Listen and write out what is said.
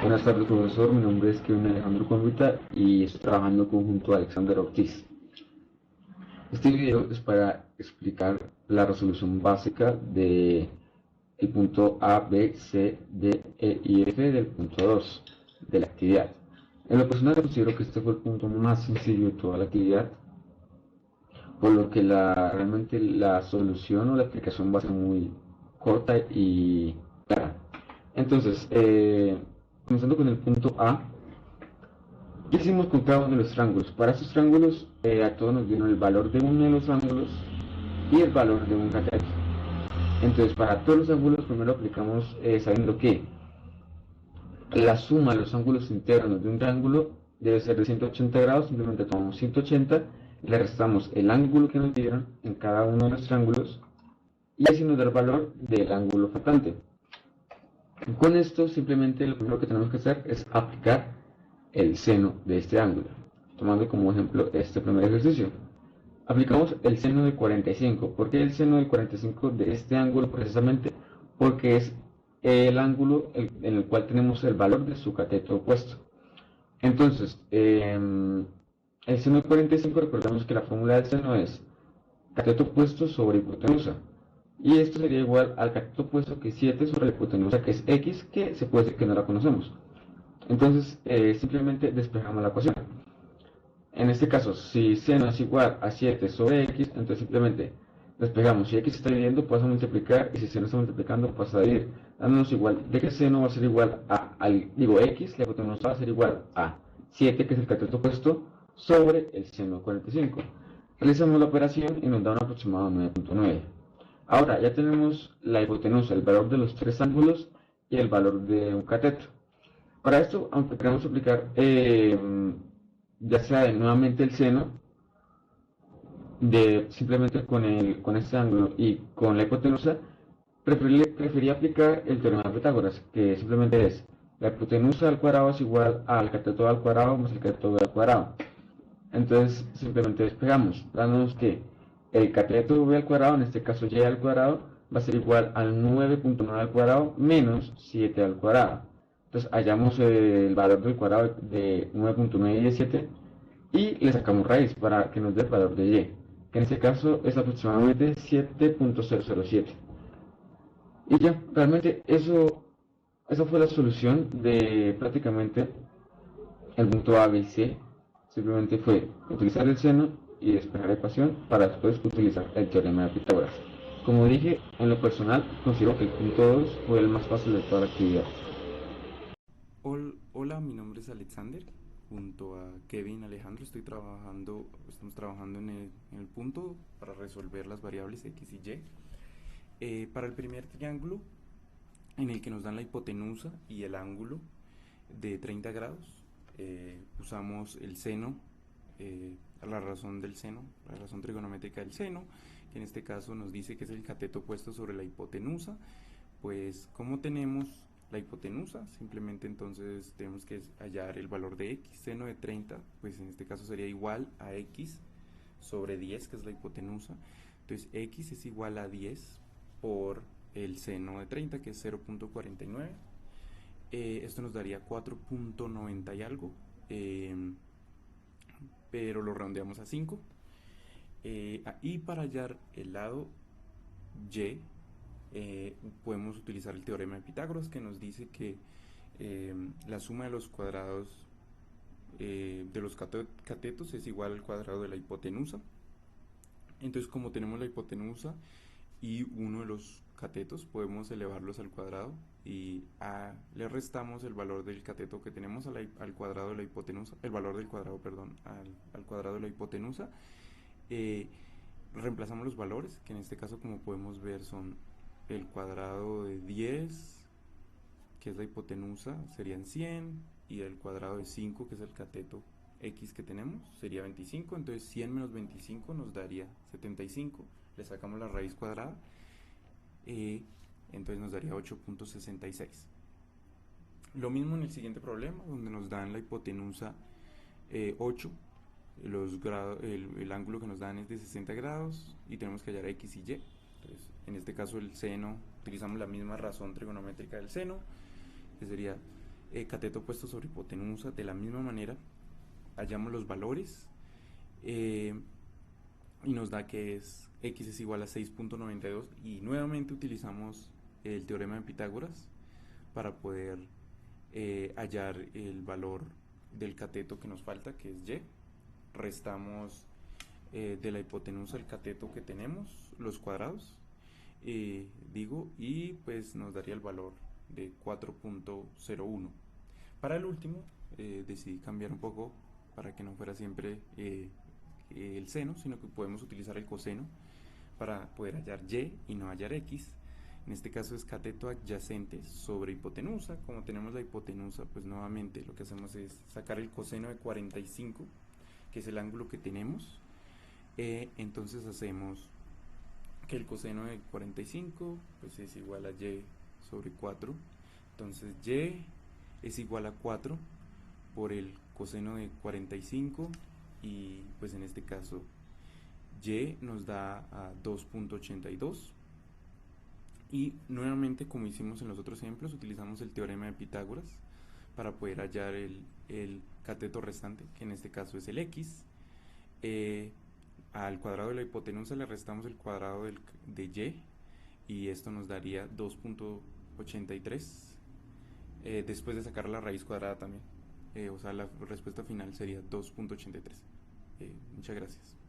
Buenas tardes, profesor. Mi nombre es Kevin Alejandro Convita y estoy trabajando junto a Alexander Ortiz. Este video es para explicar la resolución básica de el punto A, B, C, D, E y F del punto 2 de la actividad. En lo personal considero que este fue el punto más sencillo de toda la actividad, por lo que realmente la solución o la aplicación va a ser muy corta y clara. Entonces, comenzando con el punto A, ¿qué hicimos con cada uno de los triángulos? Para estos triángulos, a todos nos dieron el valor de uno de los ángulos y el valor de un cateto. Entonces, para todos los ángulos, primero aplicamos sabiendo que la suma de los ángulos internos de un triángulo debe ser de 180 grados. Simplemente tomamos 180, le restamos el ángulo que nos dieron en cada uno de los triángulos y así nos da el valor del ángulo faltante. Con esto, simplemente lo primero que tenemos que hacer es aplicar el seno de este ángulo. Tomando como ejemplo este primer ejercicio. Aplicamos el seno de 45. ¿Por qué el seno de 45 de este ángulo? Precisamente porque es el ángulo en el cual tenemos el valor de su cateto opuesto. Entonces, el seno de 45, recordemos que la fórmula del seno es cateto opuesto sobre hipotenusa. Y esto sería igual al cateto opuesto que es 7 sobre la hipotenusa, que es x, que se puede decir que no la conocemos. Entonces, simplemente despejamos la ecuación. En este caso, si seno es igual a 7 sobre x, entonces simplemente despejamos. Si x está dividiendo, pasa a multiplicar, y si seno está multiplicando, pasa a dividir. Dándonos igual de que seno va a ser igual x, la hipotenusa va a ser igual a 7, que es el cateto opuesto, sobre el seno de 45. Realizamos la operación y nos da un aproximado de 9.9. Ahora ya tenemos la hipotenusa, el valor de los tres ángulos y el valor de un cateto. Para esto, aunque queramos aplicar ya sea nuevamente el seno, simplemente con este ángulo y con la hipotenusa, preferí aplicar el teorema de Pitágoras, que simplemente es la hipotenusa al cuadrado es igual al cateto al cuadrado más el cateto al cuadrado. Entonces simplemente despejamos, dándonos que el cateto b al cuadrado, en este caso y al cuadrado, va a ser igual al 9.9 al cuadrado menos 7 al cuadrado. Entonces hallamos el valor del cuadrado de 9.9 y de 7 y le sacamos raíz para que nos dé el valor de y, que en este caso es aproximadamente 7.007. Y ya, realmente esa fue la solución de prácticamente el punto A, B y C. Simplemente fue utilizar el seno y despejar la ecuación para después utilizar el teorema de Pitágoras. Como dije, en lo personal considero que el punto 2 fue el más fácil de toda la actividad. Hola, mi nombre es Alexander. Junto a Kevin Alejandro estamos trabajando en el punto para resolver las variables x y y. Para el primer triángulo, en el que nos dan la hipotenusa y el ángulo de 30 grados, usamos el seno, la razón del seno, la razón trigonométrica del seno, que en este caso nos dice que es el cateto opuesto sobre la hipotenusa. Pues como tenemos la hipotenusa, simplemente entonces tenemos que hallar el valor de x. Seno de 30, pues en este caso sería igual a x sobre 10, que es la hipotenusa. Entonces x es igual a 10 por el seno de 30, que es 0.49. Esto nos daría 4.90 y algo, pero lo redondeamos a 5. Y para hallar el lado y, podemos utilizar el teorema de Pitágoras, que nos dice que la suma de los cuadrados de los catetos es igual al cuadrado de la hipotenusa. Entonces, como tenemos la hipotenusa y uno de los catetos, podemos elevarlos al cuadrado y le restamos el valor del cateto que tenemos al cuadrado de la hipotenusa, el valor del cuadrado, perdón, al cuadrado de la hipotenusa. Reemplazamos los valores, que en este caso, como podemos ver, son el cuadrado de 10, que es la hipotenusa, serían 100, y el cuadrado de 5, que es el cateto x que tenemos, sería 25. Entonces 100 menos 25 nos daría 75. Le sacamos la raíz cuadrada, entonces nos daría 8.66. Lo mismo en el siguiente problema, donde nos dan la hipotenusa 8. El ángulo que nos dan es de 60 grados y tenemos que hallar x y y. Entonces, en este caso el seno, utilizamos la misma razón trigonométrica del seno, que sería cateto puesto sobre hipotenusa. De la misma manera, hallamos los valores y nos da que x es igual a 6.92 y nuevamente utilizamos el teorema de Pitágoras para poder hallar el valor del cateto que nos falta, que es y. Restamos de la hipotenusa el cateto que tenemos, los cuadrados, y pues nos daría el valor de 4.01. Para el último decidí cambiar un poco para que no fuera siempre el seno, sino que podemos utilizar el coseno para poder hallar y y no hallar x. En este caso es cateto adyacente sobre hipotenusa. Como tenemos la hipotenusa, pues nuevamente lo que hacemos es sacar el coseno de 45, que es el ángulo que tenemos. Entonces hacemos que el coseno de 45 pues es igual a y sobre 4. Entonces y es igual a 4 por el coseno de 45 y pues en este caso y nos da a 2.82. Y nuevamente, como hicimos en los otros ejemplos, utilizamos el teorema de Pitágoras para poder hallar el cateto restante, que en este caso es el x. Al cuadrado de la hipotenusa le restamos el cuadrado de y esto nos daría 2.83 después de sacar la raíz cuadrada también. O sea, la respuesta final sería 2.83. Muchas gracias.